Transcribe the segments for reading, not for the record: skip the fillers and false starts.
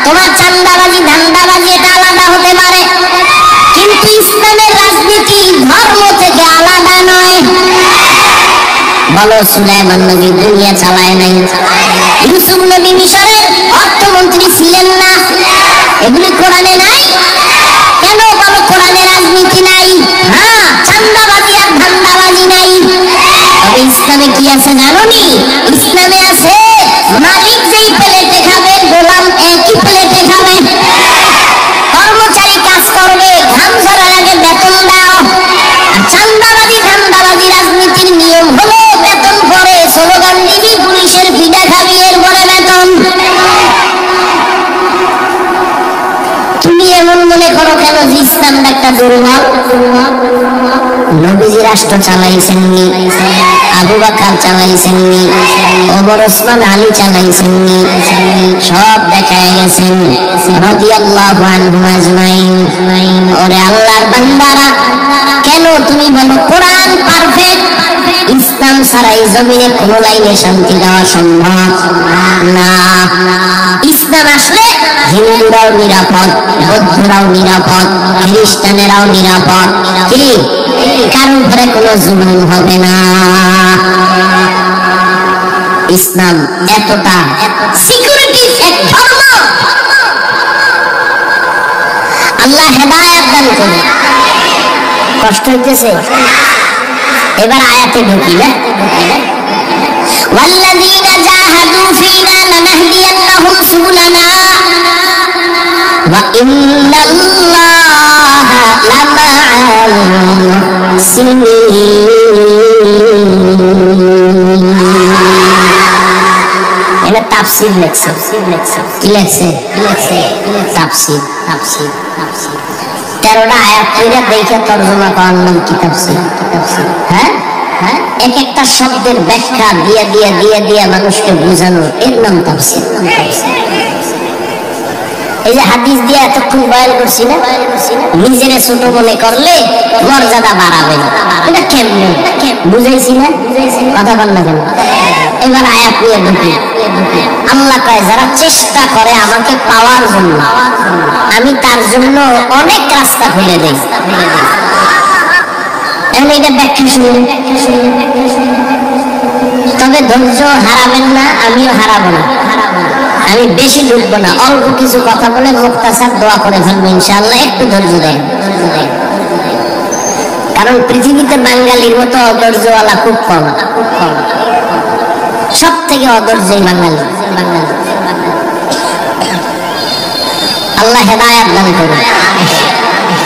তোমার চাঁদাবাজি ধান্দাবাজি এটা আলাদা হতে পারে, কিন্তু ইসলামের রাজনীতি ধর্ম থেকে আলাদা নয়। বলো সুলাইমান নবী দুনিয়া চালায় নাই? ইউসুফ নবী মিশরের অর্থমন্ত্রী ছিলেন না? এগুলি কোরআনে নাই কেন? বলো কোরআনে রাজনীতি নাই? হ্যাঁ, চাঁদাবাজি আর ধান্দাবাজি নাই। তবে ইসলামে কি আছে জানোনি? ইসলামে আছে মালিক যেই প্লেটে খাবে গোলাম একই প্লেটে খাবে। কর্মচারী কাজ করবে, ঘাম ঝরার আগে বেতন দাও। আর চাঁদাবাজি ধান্দাবাজি রাজনীতির নিয়ম হলো বেতন পরে স্লোগান দিবি, পুলিশের ফিদা খাবি, এরপরে বেতন। তুমি এমন মনে করো কেন যে ইসলাম একটা দুর্বল? নবীজি রাষ্ট্র চালাইছেননি, আবু বকর চালাইছেননি, ওমর ওসমান আলী চালাইছেননি, সব দেখায় গেছেন রাদিয়াল্লাহু আনহুম আজমাইন। ওরে আল্লাহর বান্দারা, কেন তুমি বলো কোরআন পারফেক্ট? ইসলাম ছাড়া এই জমিনে কোন লাইনে শান্তি দেওয়া সম্ভব না। ইসলাম আসলে হিন্দুরাও নিরাপদ, বৌদ্ধরাও নিরাপদ, খ্রিস্টানেরাও নিরাপদ। কি কারণ ধরে কোনো জুলুম হবে না। ইসলাম এতটা সিকিউরিটি এক ধর্ম। আল্লাহ হেদায়েত দান করে। কষ্ট হইতেছে? এবার আয়াতে ঢুকি না। ওয়াল্লাযীনা জাহাদু ফীনা লানাহদিয়ান্নাহুম সুবুলানা ওয়া ইন্নাল্লাহা লামা'আল মুহসিনিন। এটা তাফসীর লেখছে। কি লেখছে? তাফসীর। 13টা আয়াত কইরা দেখে তরজমা করলাম কি তাফসীর। হ্যাঁ, এক একটা শব্দের ব্যাখ্যা দিয়ে দিয়ে দিয়ে দিয়ে মানুষকে বোঝানো, এর নাম তাফসীর। এই যে হাদিস দিয়ে এতক্ষণ বয়ান করছি না, নিজের ছোট মনে করলে মর্যাদা বাড়াবে না। এটা কেমন বুঝাইছি না? কথা বল না কেন? এবার আয়াত নিয়ে ঢুকি। আল্লাহ কয় যারা চেষ্টা করে আমাকে পাওয়ার জন্য, আমি তার জন্য অনেক রাস্তা খুলে দেই। এখন এটা ব্যাখ্যা শুনুন। তবে ধৈর্য হারাবেন না, আমিও হারাবো না। আমি বেশি ঢুকবো না, অল্প কিছু কথা বলে মুক্তাসার দোয়া করে ফেলবো ইনশাআল্লাহ। একটু ধৈর্য দেন, কারণ পৃথিবীতে বাঙালির মতো অধৈর্যওয়ালা খুব কম। সব থেকে অধৈর্যই বাঙালি। আল্লাহ হেদায়েত দান করুন।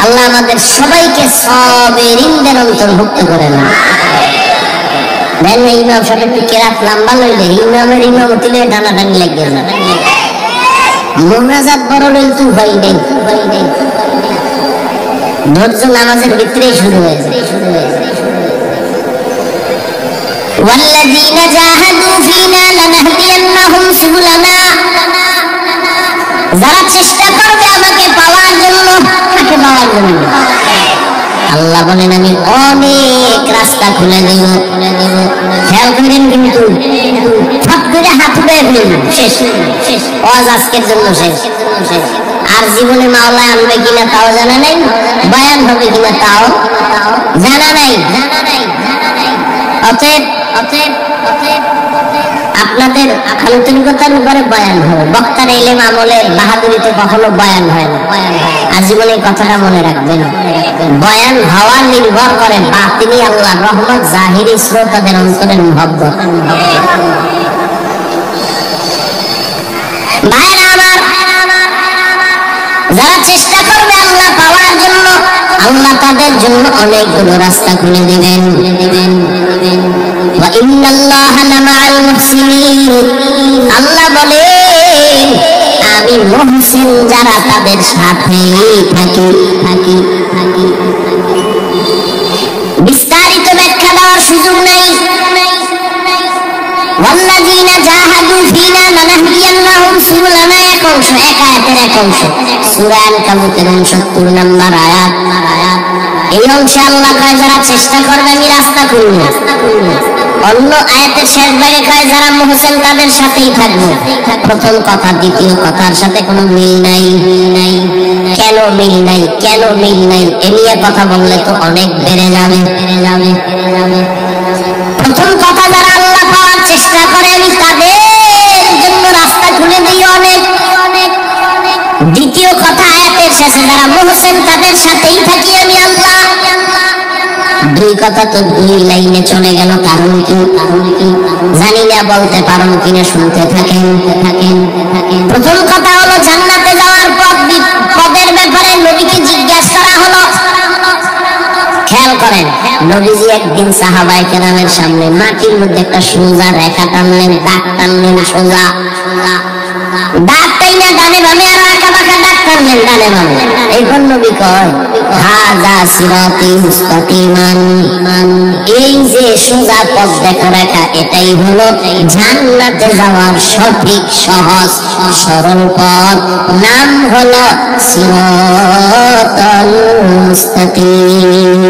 আল্লাহ আমাদের সবাইকে সাবিরিনদের অন্তর্ভুক্ত করে না। ইমাম সাহেব একটু কেরাত লম্বা লইলে ইমামের ইমামতি লইলে টানাটানি লাগবে না। মোনাজাত বড় লইল তো ভয় নেই। ধৈর্য নামাজের ভিতরেই শুরু হয়েছে। والذين جاهدوا فينا لنهدينهم سبلنا। যারা চেষ্টা করবে আমাকে পাওয়ার জন্য, আল্লাহ বলেন আমি অনেক রাস্তা খুলে দেব। খেয়াল করেন কিন্তু ফট করে হাত উঠে ফেলবেন, শেষ ওয়াজ আজকের জন্য শেষ। আর জীবনে মাওলা আনবে কিনা তাও জানা নাই, বয়ান হবে কিনা তাও জানা নাই। অতএব আপনাদের আন্তরিকতার উপরে বয়ান হবে। বক্তার ইলম আমলের বাহাদুরিতে কখনো বয়ান হয় না। আজীবনে কথাটা মনে রাখবেন, বয়ান হওয়া নির্ভর করে বাতিনি আল্লাহর রহমত, জাহিরি শ্রোতাদের অন্তরের মুহাব্বত। ভাইরা আমার, যারা চেষ্টা করবে আল্লাহ পাওয়ার জন্য, আল্লাহ তাদের জন্য অনেকগুলো রাস্তা খুলে দিবেন। আল্লাহ বলেন আমি মুহসিন যারা তাদের সাথে থাকি। বিস্তারিত ব্যাখ্যা দেওয়ার সুযোগ নেই। ওয়াল্লাযীনা জাহাদু ফীনা লানাহদিয়ান্নাহুম সুবুলানা এক অংশ, এক আয়াতের এক এক অংশ সূরা আল-কাবুতের 69 নম্বর আয়াত। এই অংশে আল্লাহ কয় যারা চেষ্টা করবে আমি রাস্তা খুলব। অন্য আয়াতের শেষ ভাগে কয় যারা মুহসিন তাদের সাথেই থাকবো। প্রথম কথা দ্বিতীয় কথার সাথে কোনো মিল নাই। কেন মিল নাই? কেন মিল নাই এ নিয়ে কথা বললে তো অনেক বেড়ে যাবে। প্রথম কথা যারা আল্লাহ পাওয়ার চেষ্টা করে আমি তাদের জন্য রাস্তা খুলে দিই অনেক। দ্বিতীয় কথা আয়াতের শেষে যারা মুহসিন তাদের সাথেই থাকি আমি আল্লাহ। দুই কথা তো দুই লাইনে চলে গেল, কারণ কি? জানি না, বলতে পারেন কিনা, শুনতে থাকেন। প্রথম কথা হলো জান্নাতে যাওয়ার পদের ব্যাপারে নবীকে জিজ্ঞাসা করা হলো। খেয়াল করেন, নবীজি একদিন সাহাবায়ে কেরামের সামনে মাটির মধ্যে একটা সোজা রেখা টানলেন, দাগ টানলেন, সোজা দাগ টাইনা ডানে বামে আর আঁকা বাঁকা দাগ টানলেন ডানে বামে। এইবার নবী কয় হাযা সিরাতি মুস্তাকিমান, এই যে সোজা পথ দেখা রেখা এটাই হলো জান্নাতে যাওয়ার সঠিক সহজ সরল পথ, নাম হলো সিরাতাল মুস্তাকিম।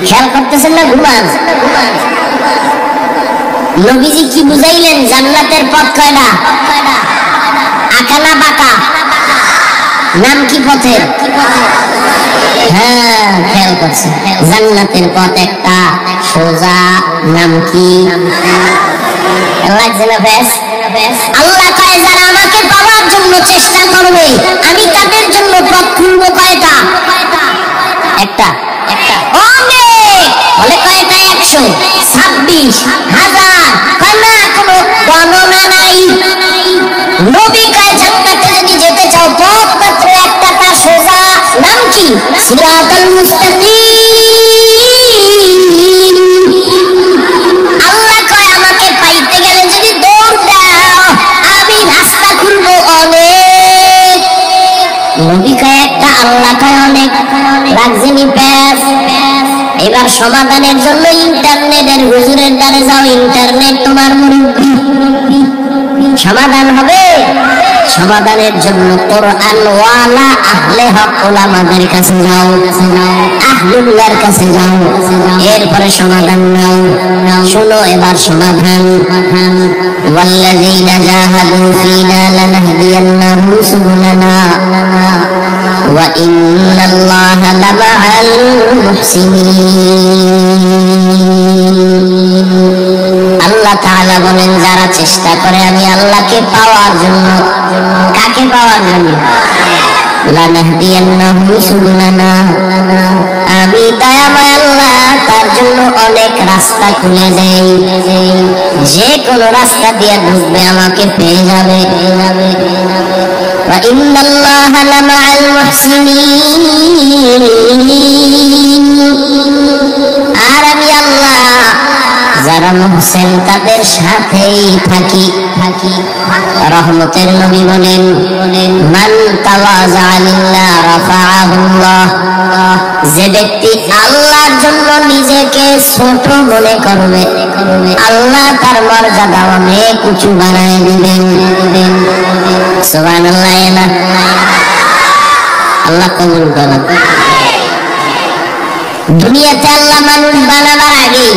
খেয়াল করতেছেন না? ঘুমান নবীজি কি বুঝাইলেন? জান্নাতের পথ কয়টা? আঁকা না বাঁকা? নাম কি পথের? হ্যাঁ, খেয়াল করছে। জান্নাতের পথ একটা সোজা, নাম কি? লাগছে না বেশ? আল্লাহ কয় যারা আমাকে পাওয়ার জন্য চেষ্টা করবে আমি তাদের জন্য পথ খুলব। কয়টা? একটা। অনেক বলে কয়টা? 126,000। কয় না, কোনো গণনা নাই। নবী কয় জান্নাতে যদি যেতে চাও পথ মাত্র একটা, তা সোজা, নাম কি? সিরাতাল মুস্তাকিম। আল্লাহ কয় আমাকে পাইতে গেলে যদি দৌড় দাও আমি রাস্তা খুলবো অনেক। নবী কয় একটা, আল্লাহ কয় অনেক। রাখছেনি প্যাস। এবার সমাধানের জন্য ইন্টারনেটের হুজুরের দ্বারে যাও, ইন্টারনেট তোমার মুরব্বি। সমাধান হবে? সমাধানের জন্য কোরআন ওয়ালা আহলে হক ওলামাদের কাছে যাও, আহলুল্লাহর কাছে যাও, এরপরে সমাধান নাও। শোনো এবার সমাধান। ওয়াল্লাযীনা জাহাদু ফীনা লানাহদিয়ান্নাহুম সুবুলানা ওয়া ইন্নাল্লাহা লামাআল মুহসিনিন। আল্লাহ তাআলা বলেন যারা চেষ্টা করে আমি আল্লাহকে পাওয়ার জন্য। কাকে পাওয়ার জন্য? লানাহদিয়ান্নাহুম সুবুলানা, আমি দয়াময় আল্লাহ তার জন্য অনেক রাস্তা খুলে দেই। যে কোনো রাস্তা দিয়ে ঢুকবে আমাকে পেয়ে যাবে। ওয়া ইন্নাল্লাহা লামাআল মুহসিনিন, আর আমি আল্লাহ যারা মুহসিন তাদের সাথেই থাকি। রহমতের নবী বলেন মান তাওয়াযা লিল্লাহ রাফাআহুল্লাহ, যে ব্যক্তি আল্লাহর জন্য নিজেকে ছোট মনে করবে আল্লাহ তার মর্যাদা অনেক উঁচু বানায় দিবেন। সুবহানাল্লাহ। আল্লাহ কবুল করেন। দুনিয়াতে আল্লাহ মানুষ বানাবার আগে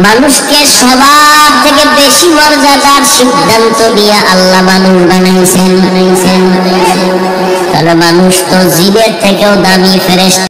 মানুষকে সবার থেকে বেশি মর্যাদার সিদ্ধান্ত দিয়ে আল্লাহ মানুষ বানাইছেন। তাহলে মানুষ তো জীবের থেকেও দামি ফেরেশতা।